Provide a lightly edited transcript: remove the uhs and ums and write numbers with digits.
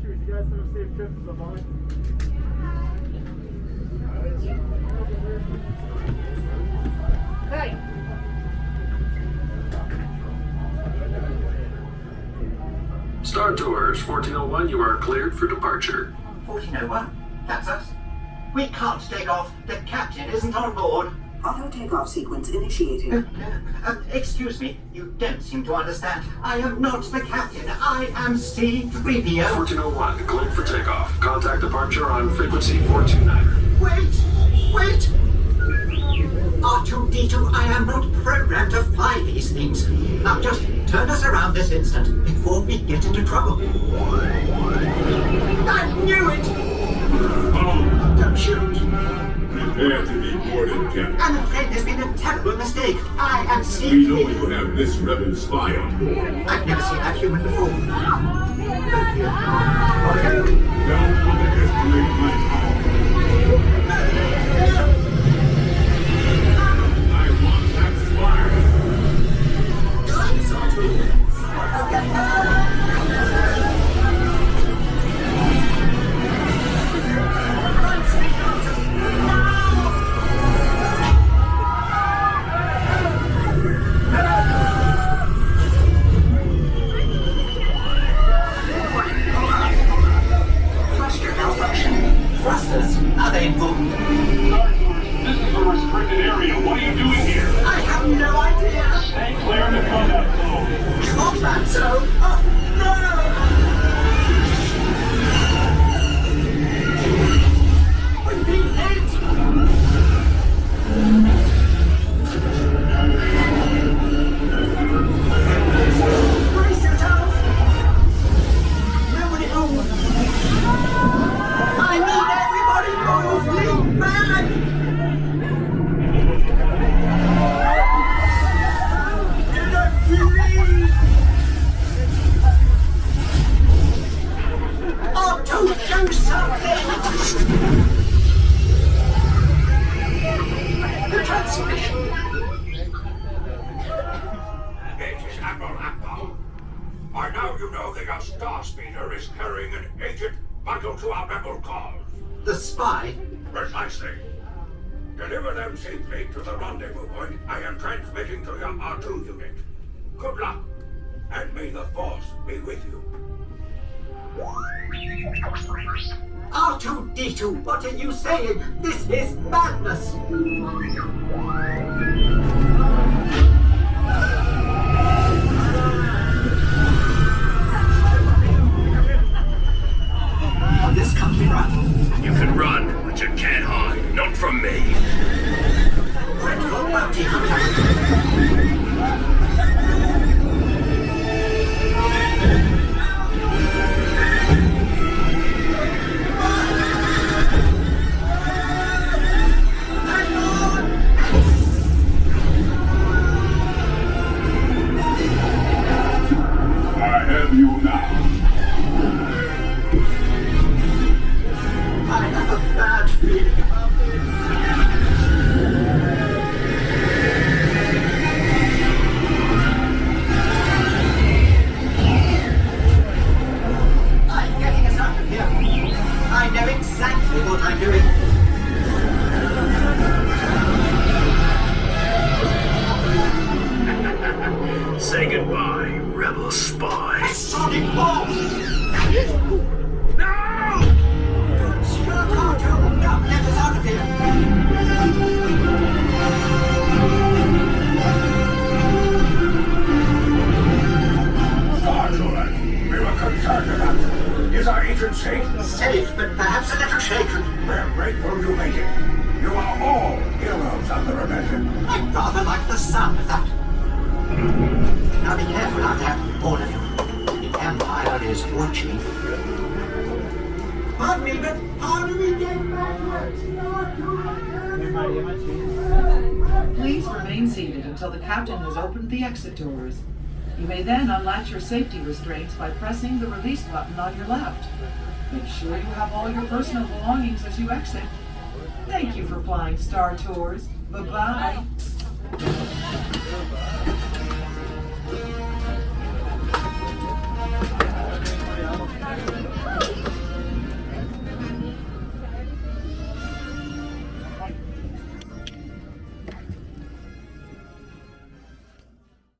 You guys have a safe trip so far. Hey! Star Tours 1401, you are cleared for departure. 1401? That's us. We can't take off. The captain isn't on board. Auto takeoff sequence initiated. Excuse me, you don't seem to understand. I am not the captain. I am C-3PO. 1401, cleared for takeoff. Contact departure on frequency 429. Wait! R2-D2, I am not programmed to fly these things. Now just turn us around this instant before we get into trouble. I knew it! Don't shoot! Prepare to be boarded, Captain. I'm afraid there's been a terrible mistake. I am C-3PO. We know you have this rebel spy on board. I've never seen that human before. Don't underestimate my power. I want that spire. Thrusters? Are they important? This is a restricted area. What are you doing here? I have no idea. Stay clear of the combat zone. Combat zone? Oh, no! We've been hit! Brace yourselves! Nobody move! I need everybody move! Lean back! Do not believe! Oh, do something! The transmission! This is Admiral Akbar. By now you know that your Starspeeder is carrying an agent vital to our rebel cause. The spy? Precisely. Deliver them safely to the rendezvous point I am transmitting to your R2 unit. Good luck, and may the Force be with you. R2-D2, what are you saying? This is madness! This can't be right. You can run, but you can't hide. Not from me. Dreadful bounty hunter. I have you now. I have a bad feeling about this. I'm getting us out of here. I know exactly what I'm doing. Say goodbye, rebel spy. A sonic bomb! No! Stop, R2! Now, get us out of here! Starship, we were concerned about you. Is our agent safe? Safe, but perhaps a little shaken. We're grateful you made it. You are all heroes of the rebellion. I rather like the sound of that. Now be careful out there, all of you. The Empire is watching. Pardon me, but how do we get backwards? Please remain seated until the captain has opened the exit doors. You may then unlatch your safety restraints by pressing the release button on your left. Make sure you have all your personal belongings as you exit. Thank you for flying Star Tours. Bye-bye.